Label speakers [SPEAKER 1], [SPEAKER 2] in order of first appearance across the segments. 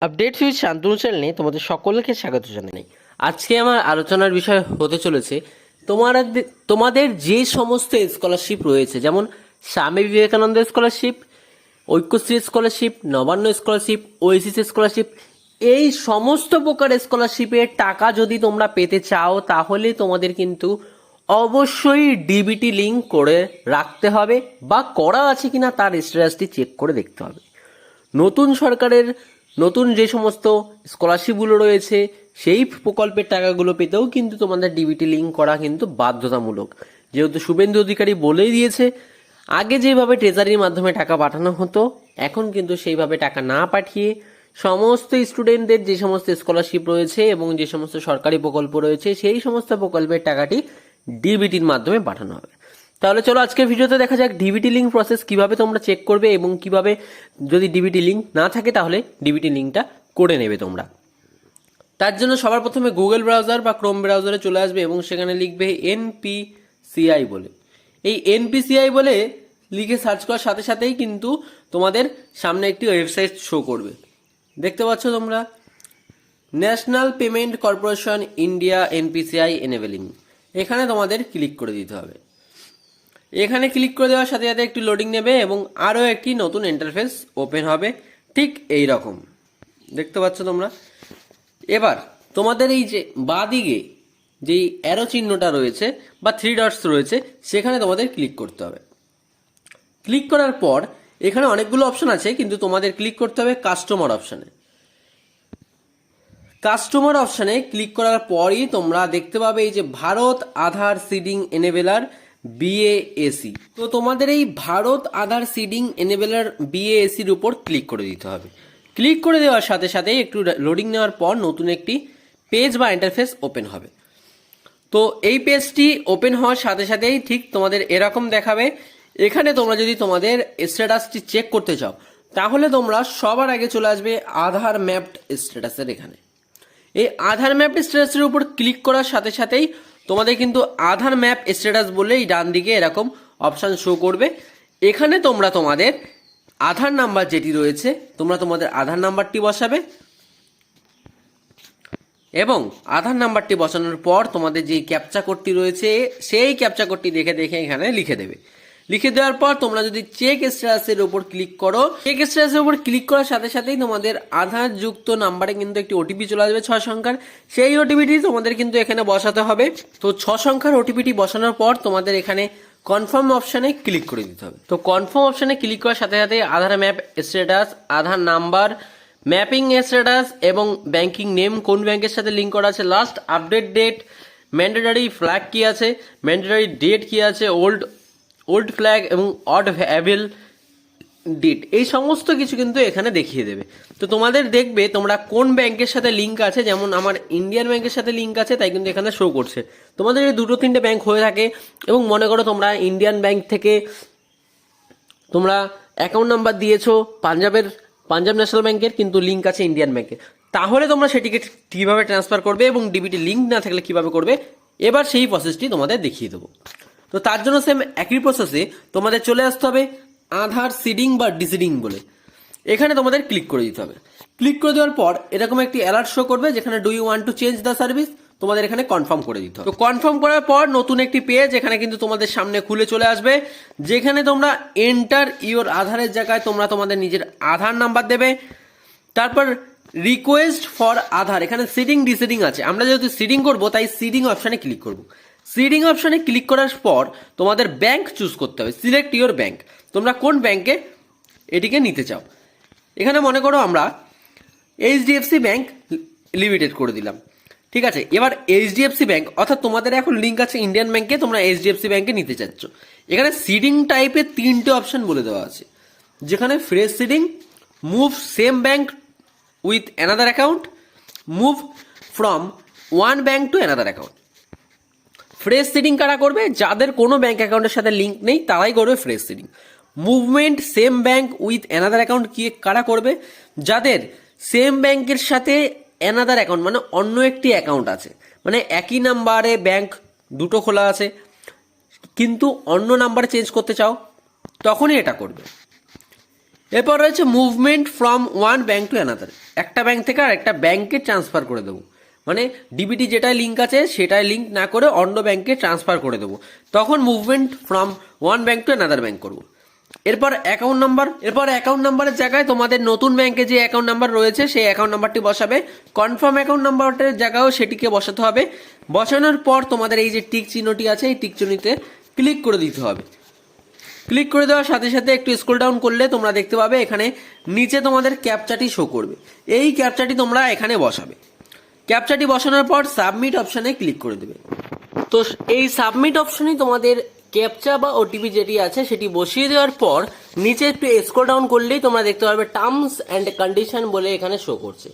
[SPEAKER 1] Update with Shantanu চ্যানেলে তোমাদের সকলকে স্বাগত জানাই। আজকে আমার আলোচনার বিষয় হতে চলেছে তোমাদের যে সমস্ত স্কলারশিপ রয়েছে, যেমন Swami Vivekananda scholarship, Aikyashree scholarship, Nabanna scholarship, oasis scholarship, এই সমস্ত প্রকার স্কলারশিপের টাকা যদি তোমরা পেতে চাও তাহলে তোমাদের কিন্তু অবশ্যই ডিবিটি লিঙ্ক করে রাখতে হবে বা করা আছে কিনা তার স্ট্যাটাসটি চেক করে দেখতে হবে। নতুন সরকারের নতুন যে সমস্ত স্কলারশিপগুলো রয়েছে সেই প্রকল্পের টাকাগুলো পেতেও কিন্তু তোমাদের ডিবিটি লিঙ্ক করা কিন্তু বাধ্যতামূলক, যেহেতু শুভেন্দু অধিকারী বলেই দিয়েছে আগে যেভাবে ট্রেজারির মাধ্যমে টাকা পাঠানো হতো এখন কিন্তু সেইভাবে টাকা না পাঠিয়ে সমস্ত স্টুডেন্টদের যে সমস্ত স্কলারশিপ রয়েছে এবং যে সমস্ত সরকারি প্রকল্প রয়েছে সেই সমস্ত প্রকল্পের টাকাটি ডিবিটির মাধ্যমে পাঠানো হবে। তাহলে চলো আজকের ভিডিওতে দেখা যাক ডিবিটি লিঙ্ক প্রসেস কিভাবে তোমরা চেক করবে এবং কিভাবে যদি ডিবিটি লিঙ্ক না থাকে তাহলে ডিবিটি লিঙ্কটা করে নেবে তোমরা। তার জন্য সবার প্রথমে গুগল ব্রাউজার বা ক্রোম ব্রাউজারে চলে আসবে এবং সেখানে লিখবে এনপিসিআই বলে। এই এনপিসিআই বলে লিখে সার্চ করার সাথে সাথেই কিন্তু তোমাদের সামনে একটি ওয়েবসাইট শো করবে। দেখতে পাচ্ছ তোমরা, national payment corporation India NPCI enabling, এখানে তোমাদের ক্লিক করে দিতে হবে। এখানে ক্লিক করে দেওয়ার সাথে সাথে একটু লোডিং নেবে এবং আরও একটি নতুন ইন্টারফেস ওপেন হবে, ঠিক এই রকম দেখতে পাচ্ছ তোমরা। এবার তোমাদের এই যে বাঁদিকে যেই অ্যারো চিহ্নটা রয়েছে বা 3 ডটস রয়েছে সেখানে তোমাদের ক্লিক করতে হবে। ক্লিক করার পর এখানে অনেকগুলো অপশন আছে, কিন্তু তোমাদের ক্লিক করতে হবে কাস্টমার অপশানে। কাস্টমার অপশানে ক্লিক করার পরই তোমরা দেখতে পাবে এই যে ভারত আধার সিডিং এনেবেলার বিএএসি। তো তোমাদের এই ভারত আধার সিডিং এনেবেলার বিএএসির উপর ক্লিক করে দিতে হবে। ক্লিক করে দেওয়ার সাথে সাথে একটু লোডিং নেওয়ার পর নতুন একটি পেজ বা ইন্টারফেস ওপেন হবে। তো এই পেজটি ওপেন হওয়ার সাথে সাথেই ঠিক তোমাদের এরকম দেখাবে। এখানে তোমরা যদি তোমাদের স্ট্যাটাসটি চেক করতে চাও তাহলে তোমরা সবার আগে চলে আসবে আধার ম্যাপড স্ট্যাটাসের এখানে। এই আধার ম্যাপ স্ট্যাটাসের উপর ক্লিক করার সাথে সাথেই তোমাদের কিন্তু আধার ম্যাপ স্ট্যাটাস বলেই ডান দিকে এরকম অপশান শো করবে। এখানে তোমরা তোমাদের আধার নাম্বার যেটি রয়েছে তোমরা তোমাদের আধার নাম্বারটি বসাবে এবং আধার নাম্বারটি বসানোর পর তোমাদের যে ক্যাপচা কোডটি রয়েছে সেই ক্যাপচা কোডটি দেখে দেখে এখানে লিখে দেবে। লিখে দেওয়ার পর তোমরা যদি চেক স্ট্যাটাসের উপর ক্লিক করো, চেক স্ট্যাটাসের উপর ক্লিক করার সাথে সাথেই তোমাদের আধার যুক্ত নাম্বারে কিন্তু একটি ওটিপি চলে আসবে 6 সংখ্যার। সেই ওটিপিটি তোমাদের কিন্তু এখানে বসাতে হবে। তো 6 সংখ্যার ওটিপিটি বসানোর পর তোমাদের এখানে কনফার্ম অপশানে ক্লিক করে দিতে হবে। তো কনফার্ম অপশানে ক্লিক করার সাথে সাথে Aadhaar map status, Aadhaar number, mapping status এবং ব্যাংকিং নেম কোন ব্যাংকের সাথে লিঙ্ক করা আছে, last update date, mandatory flag কি আছে, ম্যান্ডেটরি ডেট কি আছে, ওল্ড ফ্ল্যাগ এবং অড অ্যাভেল ডেট, এই সমস্ত কিছু কিন্তু এখানে দেখিয়ে দেবে। তো তোমাদের দেখবে তোমরা কোন ব্যাংকের সাথে লিঙ্ক আছে, যেমন আমার ইন্ডিয়ান ব্যাংকের সাথে লিঙ্ক আছে তাই কিন্তু এখানে শো করছে। তোমাদের এই 2-3টে ব্যাংক হয়ে থাকে এবং মনে করো তোমরা ইন্ডিয়ান ব্যাংক থেকে তোমরা অ্যাকাউন্ট নাম্বার দিয়েছো পাঞ্জাব ন্যাশনাল ব্যাংকের, কিন্তু লিঙ্ক আছে ইন্ডিয়ান ব্যাংকের, তাহলে তোমরা সেটিকে কীভাবে ট্রান্সফার করবে এবং ডিবিটি লিঙ্ক না থাকলে কীভাবে করবে এবার সেই প্রসেসটি তোমাদের দেখিয়ে দেবো। তো তার জন্য সেম একই প্রসেসে তোমাদের চলে আসতে হবে আধার সিডিং বা ডিসিডিং বলে। এখানে তোমাদের ক্লিক করে দিতে হবে। ক্লিক করে দেওয়ার পর এরকম একটি অ্যালার্ট শো করবে যেখানে do you want to change the service, তোমাদের এখানে কনফার্ম করে দিতে হবে। তো কনফার্ম করার পর নতুন একটি পেজ এখানে কিন্তু তোমাদের সামনে খুলে চলে আসবে, যেখানে তোমরা এন্টার ইওর আধারের জায়গায় তোমরা তোমাদের নিজের আধার নাম্বার দেবে। তারপর রিকোয়েস্ট ফর আধার, এখানে সিডিং ডিসিডিং আছে, আমরা যেহেতু সিডিং করবো তাই সিডিং অপশানে ক্লিক করবো। সিডিং অপশানে ক্লিক করার পর তোমাদের ব্যাংক চুজ করতে হবে, সিলেক্ট ইওর ব্যাংক, তোমরা কোন ব্যাংকে এটিকে নিতে চাও। এখানে মনে করো আমরা এইচডিএফসি ব্যাংক লিমিটেড করে দিলাম, ঠিক আছে। এবার এইচডিএফসি ব্যাংক অর্থাৎ তোমাদের এখন লিঙ্ক আছে ইন্ডিয়ান ব্যাংকে, তোমরা এইচডিএফসি ব্যাংকে নিতে চাচ্ছ। এখানে সিডিং টাইপের 3টে অপশান বলে দেওয়া আছে, যেখানে fresh seeding, move same bank with another account, move from one bank to another account. Fresh seeding কারা করবে? যাদের কোনো ব্যাংক অ্যাকাউন্টের সাথে লিঙ্ক নেই তারাই করবে fresh seeding. Movement same bank with another account কি কারা করবে? যাদের সেম ব্যাংকের সাথে অ্যানাদার অ্যাকাউন্ট মানে অন্য একটি অ্যাকাউন্ট আছে, মানে একই নাম্বারে ব্যাংক দুটো খোলা আছে কিন্তু অন্য নাম্বারে চেঞ্জ করতে চাও তখনই এটা করবে। এরপর রয়েছে movement from one bank to another. একটা ব্যাংক থেকে আর একটা ব্যাংকে ট্রান্সফার করে দেবো, মানে ডিবিটি যেটাই লিঙ্ক আছে সেটাই লিঙ্ক না করে অন্য ব্যাংকে ট্রান্সফার করে দেবো, তখন movement from one bank to another bank করবো। এরপর অ্যাকাউন্ট নাম্বারের জায়গায় তোমাদের নতুন ব্যাংকে যে অ্যাকাউন্ট নাম্বার রয়েছে সেই অ্যাকাউন্ট নাম্বারটি বসাবে। কনফার্ম অ্যাকাউন্ট নাম্বারের জায়গায়ও সেটিকে বসাতে হবে। বসানোর পর তোমাদের এই যে টিক চিহ্নটি আছে এই টিক চিহ্নটিতে ক্লিক করে দিতে হবে। ক্লিক করে দেওয়ার সাথে সাথে একটু স্ক্রল ডাউন করলে তোমরা দেখতে পাবে এখানে নিচে তোমাদের ক্যাপচাটি শো করবে। এই ক্যাপচাটি তোমরা এখানে বসাবে। ক্যাপচাটি বসানোর পর সাবমিট অপশানে ক্লিক করে দেবে। তো এই সাবমিট অপশানে তোমাদের ক্যাপচা বা ওটিপি যেটি আছে সেটি বসিয়ে দেওয়ার পর নিচে একটু স্ক্রল ডাউন করলেই তোমরা দেখতে পারবে টার্মস অ্যান্ড কন্ডিশন বলে এখানে শো করছে।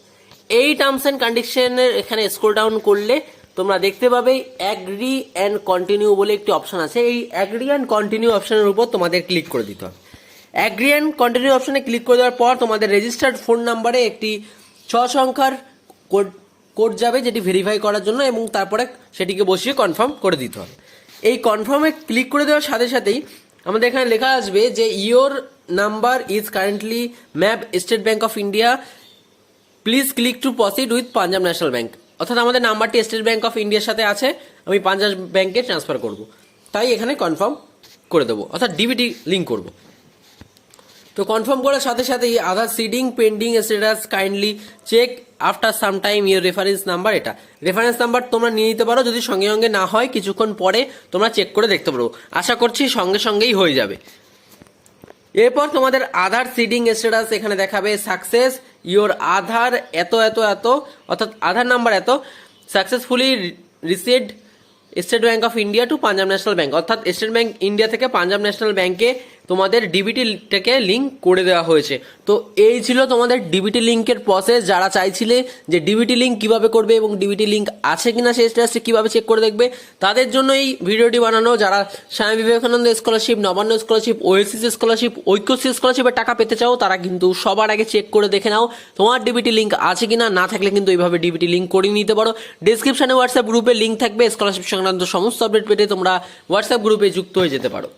[SPEAKER 1] এই টার্মস অ্যান্ড কন্ডিশনের এখানে স্ক্রল ডাউন করলে তোমরা দেখতে পাবে অ্যাগ্রি অ্যান্ড কন্টিনিউ বলে একটি অপশন আছে। এই অ্যাগ্রি অ্যান্ড কন্টিনিউ অপশনের উপর তোমাদের ক্লিক করে দিতে হবে। অ্যাগ্রি অ্যান্ড কন্টিনিউ অপশনে ক্লিক করে দেওয়ার পর তোমাদের রেজিস্টার্ড ফোন নাম্বারে একটি 6 সংখ্যার কোড যাবে যেটি ভেরিফাই করার জন্য, এবং তারপরে সেটিকে বসিয়ে কনফার্ম করে দিতে হবে। এই কনফার্মে ক্লিক করে দেওয়ার সাথে সাথেই আমাদের এখানে লেখা আসবে যে your number is currently map state Bank of India, please click to proceed with Punjab National Bank. অর্থাৎ আমাদের নাম্বারটি স্টেট ব্যাঙ্ক অফ ইন্ডিয়ার সাথে আছে, আমি পাঞ্জাব ব্যাঙ্কে ট্রান্সফার করব, তাই এখানে কনফার্ম করে দেবো, অর্থাৎ ডিবিটি লিঙ্ক করব। তো কনফার্ম করার সাথে সাথেই Aadhaar seeding pending status kindly check after some time your reference number, এটা রেফারেন্স নাম্বার তোমরা নিয়ে নিতে পারো, যদি সঙ্গে সঙ্গে না হয় কিছুক্ষণ পরে তোমরা চেক করে দেখতে পারো, আশা করছি সঙ্গে সঙ্গেই হয়ে যাবে। এরপর তোমাদের আধার সিডিং স্ট্যাটাস এখানে দেখাবে সাকসেস ইয়োর আধার এত এত এত, অর্থাৎ আধার নাম্বার এত successfully received State Bank of India to Punjab National Bank, অর্থাৎ স্টেট ব্যাঙ্ক ইন্ডিয়া থেকে পাঞ্জাব ন্যাশনাল ব্যাঙ্কে তোমাদের ডিবিটিটাকে লিঙ্ক করে দেওয়া হয়েছে। তো এই ছিল তোমাদের ডিবিটি লিঙ্কের প্রসেস। যারা চাইছিলে যে ডিবিটি লিঙ্ক কিভাবে করবে এবং ডিবিটি লিঙ্ক আছে কিনা সেই স্ট্যাটাসটি কিভাবে চেক করে দেখবে, তাদের জন্য এই ভিডিওটি বানানো। যারা Swami Vivekananda scholarship, Nabanna scholarship, oasis scholarship, Aikyashree স্কলারশিপের টাকা পেতে চাও তারা কিন্তু সবার আগে চেক করে দেখে নাও তোমার ডিবিটি লিঙ্ক আছে কিনা, না থাকলে কিন্তু এইভাবে ডিবিটি লিঙ্ক করে নিতে পারো। ডিসক্রিপশনে হোয়াটসঅ্যাপ গ্রুপে লিঙ্ক থাকবে, স্কলারশিপ সংক্রান্ত সমস্ত আপডেট পেতে তোমরা হোয়াটসঅ্যাপ গ্রুপে যুক্ত হয়ে যেতে পারো।